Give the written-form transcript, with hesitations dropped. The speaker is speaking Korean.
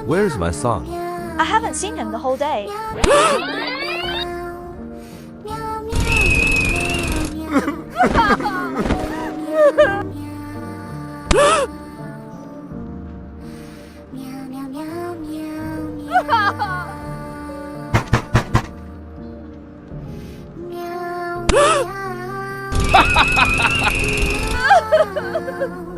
Where's my son? I haven't seen him the whole day. Ha ha ha ha!